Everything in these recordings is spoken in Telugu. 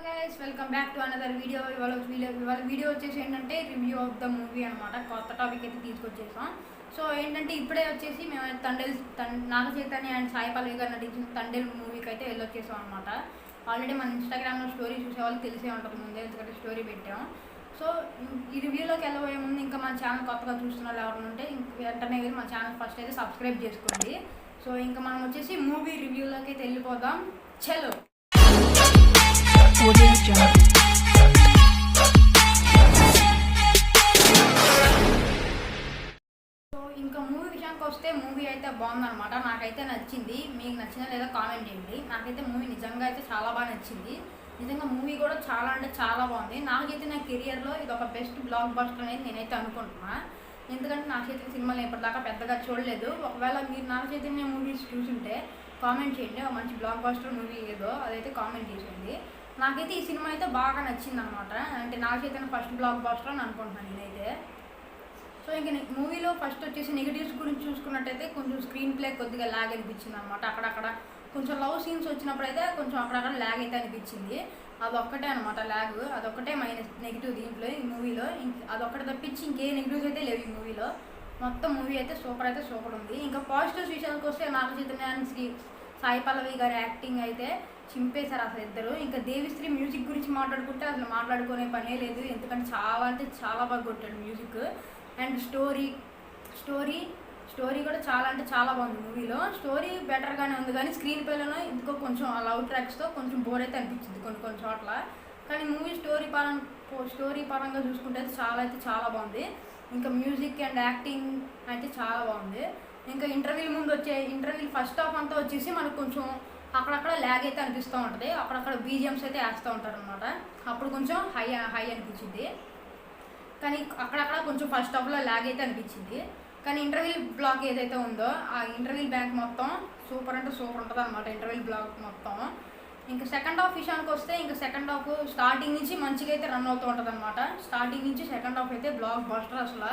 Guys welcome back to another video. ఇవాళ వీడియో వచ్చేసి ఏంటంటే రివ్యూ ఆఫ్ ద మూవీ అనమాట. కొత్త టాపిక్ అయితే తీసుకొచ్చేసాం. సో ఏంటంటే ఇప్పుడే వచ్చేసి మేము నాగ చైతన్య అండ్ సాయి పల్లవి గారు నటించిన తండేల్ మూవీకి అయితే వెళ్ళొచ్చేసాం అనమాట. ఆల్రెడీ మన ఇన్స్టాగ్రామ్లో స్టోరీ చూసే వాళ్ళు తెలిసే ఉంటుంది ముందే, ఎందుకంటే స్టోరీ పెట్టాం. సో ఈ రివ్యూలోకి వెళ్ళబోయే ముందు ఇంకా మన ఛానల్ కొత్తగా చూస్తున్న వాళ్ళు ఎవరు ఉంటే వెంటనే వెళ్ళి మన ఛానల్ ఫస్ట్ అయితే సబ్స్క్రైబ్ చేసుకోండి. సో ఇంకా మనం వచ్చేసి మూవీ రివ్యూలోకి అయితే వెళ్ళిపోదాం. చలో. సో ఇంకా మూవీ విషయానికి వస్తే మూవీ అయితే బాగుందన్నమాట. నాకైతే నచ్చింది. మీకు నచ్చిందా లేదా కామెంట్ చేయండి. నాకైతే మూవీ నిజంగా అయితే చాలా బాగా నచ్చింది. నిజంగా మూవీ కూడా చాలా అంటే చాలా బాగుంది. నాకైతే నా కెరియర్లో ఇది ఒక బెస్ట్ బ్లాక్ బస్టర్ అనేది నేనైతే అనుకుంటున్నా. ఎందుకంటే నాగ చైతన్య సినిమాలు ఇప్పటిదాకా పెద్దగా చూడలేదు. ఒకవేళ మీరు నాగ చైతన్య మూవీస్ చూసుంటే కామెంట్ చేయండి. ఒక మంచి బ్లాక్ బస్టర్ మూవీ ఏదో అదైతే కామెంట్ చేసేయండి. నాకైతే ఈ సినిమా అయితే బాగా నచ్చింది అనమాట. అంటే Naga Chaitanya first block buster అని అనుకుంటున్నాను నేనైతే. సో ఇంక మూవీలో ఫస్ట్ వచ్చేసి నెగిటివ్స్ గురించి చూసుకున్నట్టయితే కొంచెం స్క్రీన్ ప్లే కొద్దిగా ల్యాగ్ అనిపించింది అనమాట. అక్కడక్కడ కొంచెం లవ్ సీన్స్ వచ్చినప్పుడు అయితే కొంచెం అక్కడక్కడ ల్యాగ్ అయితే అనిపించింది. అదొక్కటే అనమాట ల్యాగ్. అదొక్కటే మైనస్ నెగిటివ్ దీంట్లో ఈ మూవీలో. అదొక్కటి తప్పించి ఇంకే నెగిటివ్స్ అయితే లేవు ఈ మూవీలో. మొత్తం మూవీ అయితే సూపర్ ఉంది. ఇంకా పాజిటివ్స్ విషయానికి వస్తే నాగ చైతన్య సాయి పల్లవి గారి యాక్టింగ్ అయితే చింపేశారు అసలు ఇద్దరు. ఇంకా దేవిశ్రీ మ్యూజిక్ గురించి మాట్లాడుకుంటే అసలు మాట్లాడుకునే పనే లేదు. ఎందుకంటే చాలా అంటే చాలా బాగా కొట్టాడు మ్యూజిక్. అండ్ స్టోరీ కూడా చాలా అంటే చాలా బాగుంది మూవీలో. స్టోరీ బెటర్గానే ఉంది, కానీ స్క్రీన్ ప్లేలోనే ఇంకో కొంచెం లవ్ ట్రాక్స్తో కొంచెం బోర్ అయితే అనిపించింది కొన్ని చోట్ల. కానీ మూవీ స్టోరీ పరంగా చూసుకుంటే అయితే చాలా బాగుంది. ఇంకా మ్యూజిక్ అండ్ యాక్టింగ్ అయితే చాలా బాగుంది. ఇంకా ఇంటర్వ్యూల్ ఫస్ట్ హాఫ్ అంతా వచ్చేసి మనకు కొంచెం అక్కడక్కడ ల్యాగ్ అయితే అనిపిస్తూ ఉంటుంది. అక్కడక్కడ బీజిఎమ్స్ అయితే వేస్తూ ఉంటారు అనమాట. అప్పుడు కొంచెం హై అనిపించింది. కానీ అక్కడక్కడ కొంచెం ఫస్ట్ హాఫ్లో ల్యాగ్ అయితే అనిపించింది. కానీ ఇంటర్వ్యూల్ బ్లాక్ ఏదైతే ఉందో ఆ ఇంటర్వ్యూల్ బ్యాంక్ మొత్తం సూపర్ ఉంటుంది అనమాట. ఇంటర్వ్యూల్ బ్లాక్ మొత్తం. ఇంకా సెకండ్ హాఫ్ విషయానికి వస్తే ఇంకా సెకండ్ హాఫ్ స్టార్టింగ్ నుంచి మంచిగా అయితే రన్ అవుతూ ఉంటుంది అనమాట. స్టార్టింగ్ నుంచి సెకండ్ హాఫ్ అయితే బ్లాక్ బస్టర్ అసలు.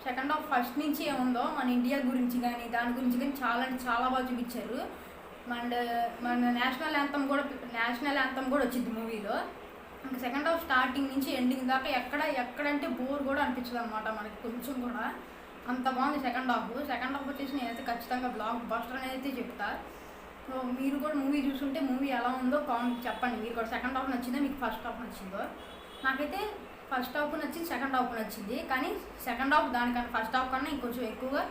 సెకండ్ హాఫ్ ఫస్ట్ నుంచి ఏముందో మన ఇండియా గురించి కానీ దాని గురించి కానీ చాలా అంటే చాలా బాగా చూపించారు. అండ్ మన నేషనల్ యాంథమ్ కూడా వచ్చింది మూవీలో. ఇంకా సెకండ్ హాఫ్ స్టార్టింగ్ నుంచి ఎండింగ్ దాకా ఎక్కడంటే బోర్ కూడా అనిపించదు అనమాట మనకి కొంచెం కూడా. అంత బాగుంది సెకండ్ హాఫ్ వచ్చేసి నేనైతే ఖచ్చితంగా బ్లాక్ బస్టర్ అనేది అయితే చెప్తా. సో మీరు కూడా మూవీ చూసుంటే మూవీ ఎలా ఉందో కామెంట్ చెప్పండి. మీరు కూడా సెకండ్ హాఫ్ నచ్చిందో మీకు ఫస్ట్ హాఫ్ నచ్చిందో. నాకైతే ఫస్ట్ హాఫ్ నచ్చింది, సెకండ్ హాఫ్ నచ్చింది. కానీ సెకండ్ హాఫ్ దానికన్నా ఫస్ట్ హాఫ్ కన్నా ఇంకొంచెం ఎక్కువగా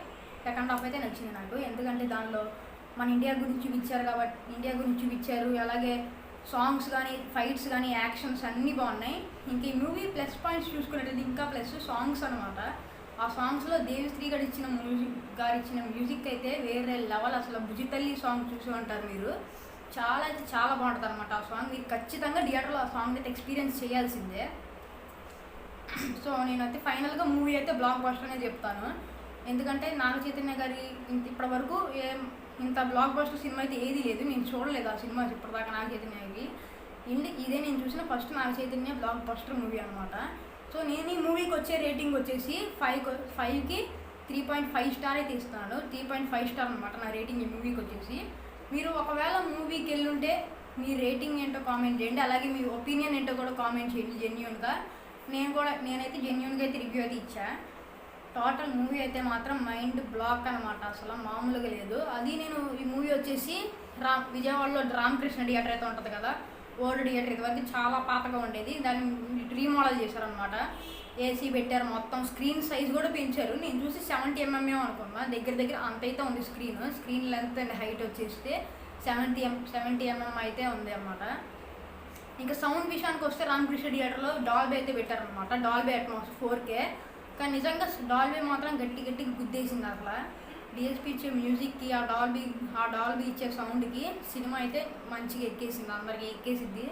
సెకండ్ హాఫ్ అయితే నచ్చింది నాకు. ఎందుకంటే దానిలో మన ఇండియా గురించి చూపించారు. అలాగే సాంగ్స్ కానీ ఫైట్స్ కానీ యాక్షన్స్ అన్నీ బాగున్నాయి. ఇంక ఈ మూవీ ప్లస్ పాయింట్స్ చూసుకున్నట్లయితే ఇంకా ప్లస్ సాంగ్స్ అనమాట. ఆ సాంగ్స్లో దేవిశ్రీ గారు ఇచ్చిన మ్యూజిక్ అయితే వేరే లెవెల్. అసలు భుజితల్లి సాంగ్ చూసి ఉంటారు మీరు. చాలా అయితే చాలా బాగుంటుంది అనమాట ఆ సాంగ్. మీరు ఖచ్చితంగా థియేటర్లో ఆ సాంగ్ అయితే ఎక్స్పీరియన్స్ చేయాల్సిందే. సో నేనైతే ఫైనల్గా మూవీ అయితే బ్లాక్ బస్టర్ అనేది చెప్తాను. ఎందుకంటే నాగ చైతన్య గారి ఇప్పటి వరకు ఇంత బ్లాక్ బస్టర్ సినిమా అయితే ఏది లేదు. నేను చూడలేదు ఆ సినిమా ఇప్పటిదాకా నాగ చైతన్యకి. ఇదే నేను చూసిన first Naga Chaitanya block buster movie అనమాట. సో నేను ఈ మూవీకి వచ్చే రేటింగ్ వచ్చేసి 5కి 3.5 స్టార్ అయితే ఇస్తున్నాను. 3.5 స్టార్ అనమాట నా రేటింగ్ ఈ మూవీకి వచ్చేసి. మీరు ఒకవేళ మూవీకి వెళ్ళుంటే మీ రేటింగ్ ఏంటో కామెంట్ చేయండి. అలాగే మీ ఒపీనియన్ ఏంటో కూడా కామెంట్ చేయండి జెన్యూన్గా. నేనైతే జెన్యూన్గా అయితే రివ్యూ అయితే ఇచ్చా. టోటల్ మూవీ అయితే మాత్రం మైండ్ బ్లాక్ అనమాట. అసలు మామూలుగా లేదు. అది నేను ఈ మూవీ వచ్చేసి విజయవాడలో రామకృష్ణ థియేటర్ అయితే ఉంటుంది కదా, ఓల్డ్ థియేటర్. ఇదివరకు చాలా పాతగా ఉండేది. దాన్ని రీమోడల్ చేశారనమాట. ఏసీ పెట్టారు, మొత్తం స్క్రీన్ సైజ్ కూడా పెంచారు. నేను చూసి 70 mm అనుకున్నా. దగ్గర అంతైతే ఉంది స్క్రీన్ లెంత్ అండ్ హైట్ వచ్చేస్తే 70 mm అయితే ఉంది అన్నమాట. ఇంకా సౌండ్ విషయానికి వస్తే రామకృష్ణ థియేటర్లో డాల్బీ అయితే పెట్టారనమాట. Dolby Atmos 4K. కానీ నిజంగా డాల్బీ మాత్రం గట్టిగా గుద్దేసింది అసలు. డిఎస్పీ ఇచ్చే మ్యూజిక్కి ఆ డాల్బీ ఇచ్చే సౌండ్కి సినిమా అయితే మంచిగా ఎక్కేసింది, అందరికీ ఎక్కేసిద్ది.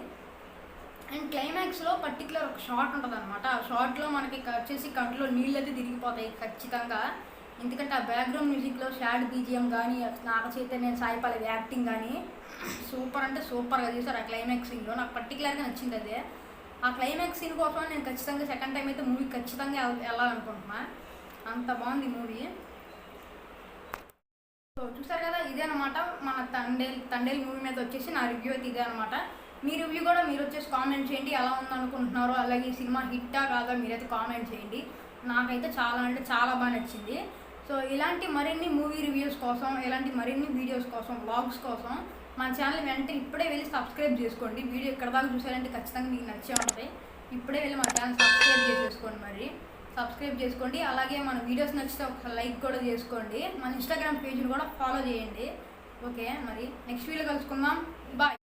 అండ్ క్లైమాక్స్లో పర్టికులర్ ఒక షాట్ ఉంటుంది అనమాట. ఆ షాట్లో మనకి వచ్చేసి కంట్లో నీళ్ళు అయితే తిరిగిపోతాయి ఖచ్చితంగా. ఎందుకంటే ఆ బ్యాక్గ్రౌండ్ మ్యూజిక్లో షాడ్ బీజిఎం కానీ నాగ చైతన్య సాయి పల్లవి యాక్టింగ్ కానీ సూపర్గా చేశారు. ఆ క్లైమాక్స్ సీన్లో నాకు పర్టికులర్గా నచ్చింది అదే. ఆ క్లైమాక్స్ సీన్ కోసం నేను ఖచ్చితంగా సెకండ్ టైం అయితే మూవీ ఖచ్చితంగా వెళ్ళాలనుకుంటున్నా. అంత బాగుంది మూవీ. సో చూసారు కదా, ఇదే అనమాట మన తండేల్ మూవీ మీద వచ్చేసి నా రివ్యూ అయితే ఇదే అనమాట. మీ రివ్యూ కూడా మీరు వచ్చేసి కామెంట్ చేయండి, ఎలా ఉందనుకుంటున్నారో. అలాగే ఈ సినిమా హిట్టా కాదా మీరైతే కామెంట్ చేయండి. నాకైతే చాలా అంటే చాలా బాగా నచ్చింది. సో ఇలాంటి మరిన్ని మూవీ రివ్యూస్ కోసం, ఇలాంటి మరిన్ని వీడియోస్ కోసం, వ్లాగ్స్ కోసం మన ఛానల్ వెంటనే ఇప్పుడే వెళ్ళి సబ్స్క్రైబ్ చేసుకోండి. వీడియో ఇక్కడ దాకా చూసారంటే ఖచ్చితంగా మీకు నచ్చే ఉంటాయి. ఇప్పుడే వెళ్ళి మన ఛానల్ సబ్స్క్రైబ్ చేసేసుకోండి. మరి సబ్స్క్రైబ్ చేసుకోండి. అలాగే మన వీడియోస్ నచ్చితే ఒక లైక్ కూడా చేసుకోండి. మన ఇన్స్టాగ్రామ్ పేజ్ని కూడా ఫాలో చేయండి. ఓకే, మరి నెక్స్ట్ వీడియో కలుసుకుందాం. బాయ్.